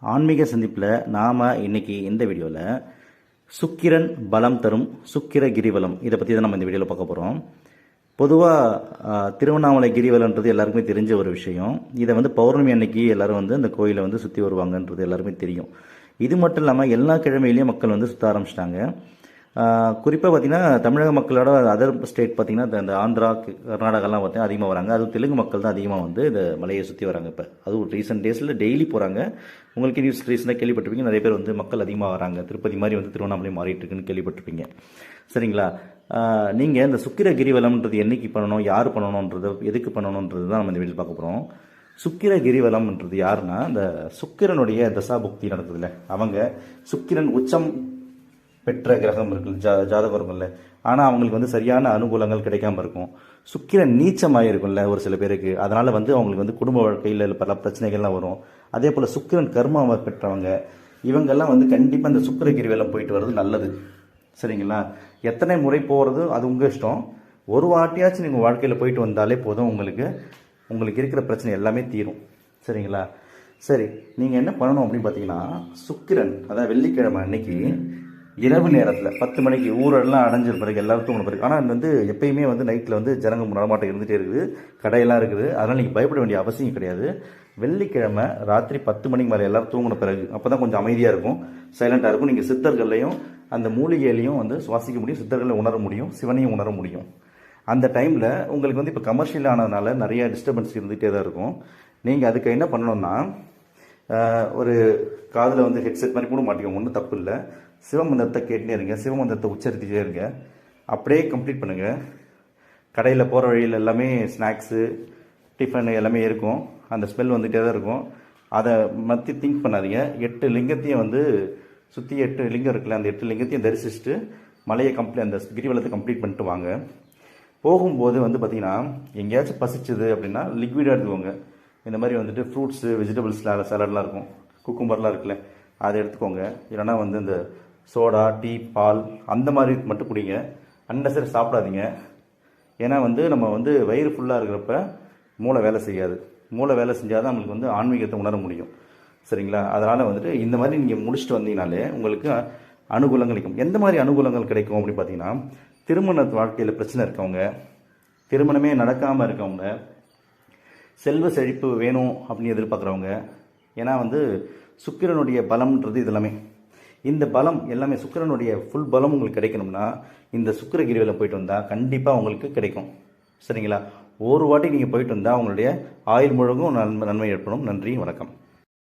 ஆன்மீக சந்திப்பில் நாம் இன்னைக்கு இந்த வீடியோவில் சுக்கிரன் பலம் தரும் சுக்கிர கிரிவலம் இதை பற்றி தான் நம்ம இந்த வீடியோவில் பார்க்க போகிறோம். பொதுவாக திருவண்ணாமலை கிரிவலன்றது எல்லாருக்குமே தெரிஞ்ச ஒரு விஷயம். இதை பௌர்ணமி அன்னைக்கு எல்லாரும் அந்த கோயிலை சுற்றி வருவாங்கன்றது எல்லாருமே தெரியும். இது மட்டும் இல்லாமல் எல்லா கிழமையிலையும் மக்கள் சுற்ற ஆரம்பிச்சிட்டாங்க. குறிப்பாக பார்த்திங்கன்னா தமிழக மக்களோட அதர் ஸ்டேட் பார்த்திங்கன்னா இந்த ஆந்திரா கர்நாடகாலாம் பார்த்தீங்கன்னா அதிகமாக வராங்க. அதுவும் தெலுங்கு மக்கள் தான் அதிகமாக இந்த மலையை சுற்றி வராங்க. இப்போ அதுவும் ரீசெண்ட் டேஸில் டெய்லி போகிறாங்க. உங்களுக்கு நியூஸ் ரீசெண்டாக கேள்விப்பட்டிருப்பீங்க, நிறைய பேர் மக்கள் அதிகமாக வராங்க. திருப்பதி மாதிரி திருவண்ணாமலை மாறிட்டு இருக்குன்னு கேள்விப்பட்டிருப்பீங்க. சரிங்களா? நீங்கள் இந்த சுக்கிர கிரிவலம்ன்றது என்னைக்கு பண்ணணும், யார் பண்ணணுன்றது, எதுக்கு பண்ணணுன்றது தான் நம்ம இந்த வீடியோ பார்க்க போகிறோம். சுக்கிர கிரிவலம்ன்றது யாருன்னா, இந்த சுக்கிரனுடைய தசாபுக்தி நடக்குதுல்ல, அவங்க சுக்கிரன் உச்சம் பெற்ற கிரகம் இருக்குல்ல, ஜாதகம் இருக்கும்ல, ஆனால் அவங்களுக்கு சரியான அனுகூலங்கள் கிடைக்காம இருக்கும். சுக்கிரன் நீச்சமாக இருக்கும்ல ஒரு சில பேருக்கு, அதனால் அவங்களுக்கு குடும்ப வாழ்க்கையில் பல பிரச்சனைகள்லாம் வரும். அதே போல் சுக்கிரன் கர்மாவை பெற்றவங்க இவங்கெல்லாம் கண்டிப்பாக இந்த சுக்கிர கிரிவலம் போயிட்டு வர்றது நல்லது. சரிங்களா? எத்தனை முறை போகிறது அது உங்கள் இஷ்டம். ஒரு வாட்டியாச்சும் நீங்கள் வாழ்க்கையில் போயிட்டு வந்தாலே போதும், உங்களுக்கு இருக்கிற பிரச்சனை எல்லாமே தீரும். சரிங்களா? சரி, நீங்கள் என்ன பண்ணணும் அப்படின்னு பார்த்தீங்கன்னா, சுக்கிரன் அதாவது வெள்ளிக்கிழமை அன்னைக்கு இரவு நேரத்தில் 10 மணிக்கு ஊரெல்லாம் அடைஞ்ச பிறகு எல்லாரும் தூங்கின பிறகு, ஆனால் எப்பயுமே நைட்டில் ஜனங்க நடமாட்டம் இருந்துகிட்டே இருக்குது, கடையெல்லாம் இருக்குது. அதனால் நீங்கள் பயப்பட வேண்டிய அவசியம் கிடையாது. வெள்ளிக்கிழமை ராத்திரி 10 மணிக்கு மேலே எல்லோரும் தூங்கின பிறகு அப்போ தான் கொஞ்சம் அமைதியாக இருக்கும், சைலண்ட்டாக இருக்கும். நீங்கள் சித்தர்களையும் அந்த மூலிகையிலையும் சுவாசிக்க முடியும், சித்தர்களை உணர முடியும், சிவனையும் உணர முடியும். அந்த டைமில் உங்களுக்கு இப்போ கமர்ஷியல் ஆனதுனால நிறைய டிஸ்டர்பன்ஸ் இருந்துகிட்டே தான் இருக்கும். நீங்கள் அதுக்கு என்ன பண்ணணும்னா, ஒரு காதில் ஹெட்செட் மாதிரி கூட மாட்டிக்கோங்க, ஒன்றும் தப்பு இல்லை. சிவமந்திரத்தை கேட்டுனே இருங்க, சிவமந்திரத்தை உச்சரித்துட்டே இருங்க. அப்படியே கம்ப்ளீட் பண்ணுங்கள். கடையில் போகிற வழியில் எல்லாமே ஸ்நாக்ஸு டிஃபன் எல்லாமே இருக்கும், அந்த ஸ்மெல் வந்துகிட்டே தான் இருக்கும். அதை மற்றி திங்க் பண்ணாதீங்க. 8 லிங்கத்தையும் சுற்றி 8 லிங்கம் இருக்குல்ல, அந்த 8 லிங்கத்தையும் தரிசிச்சுட்டு மலையை அந்த கிரிவலத்தை கம்ப்ளீட் பண்ணிட்டு வாங்க. போகும்போது பார்த்தீங்கன்னா எங்கேயாச்சும் பசிச்சுது அப்படின்னா லிக்விடாக எடுத்துக்கோங்க. இந்த மாதிரி ஃப்ரூட்ஸு வெஜிடபிள்ஸ் சாலட்லாம் இருக்கும், குக்கும்பர்லாம் இருக்குல்ல, அதை எடுத்துக்கோங்க. இல்லைனா இந்த சோடா டீ பால் அந்த மாதிரி மட்டும் குடிங்க. அன்னெசரி சாப்பிடாதீங்க. ஏன்னா நம்ம வயிறு ஃபுல்லாக இருக்கிறப்ப மூளை வேலை செய்யாது. மூளை வேலை செஞ்சால் தான் நம்மளுக்கு ஆன்மீகத்தை உணர முடியும். சரிங்களா? அதனால் இந்த மாதிரி நீங்கள் முடிச்சுட்டு வந்தீங்கனாலே உங்களுக்கு அனுகூலங்கள் கிடைக்கும். எந்த மாதிரி அனுகூலங்கள் கிடைக்கும் அப்படின்னு பார்த்தீங்கன்னா, திருமண வாழ்க்கையில் பிரச்சனை இருக்கவங்க, திருமணமே நடக்காமல் இருக்கவங்க, செல்வ செழிப்பு வேணும் அப்படின்னு எதிர்பார்க்குறவங்க, ஏன்னா சுக்கிரனுடைய பலம்ன்றது இதெல்லாமே, இந்த பலம் எல்லாமே சுக்கிரனுடைய ஃபுல் பலம் உங்களுக்கு கிடைக்கணும்னா இந்த சுக்கிர கிரிவலம் போயிட்டு வந்தால் கண்டிப்பாக உங்களுக்கு கிடைக்கும். சரிங்களா? ஒரு வாட்டி நீங்கள் போயிட்டு வந்தால் உங்களுடைய ஆயுள் முழுவதும் நன்மை ஏற்படும். நன்றி, வணக்கம்.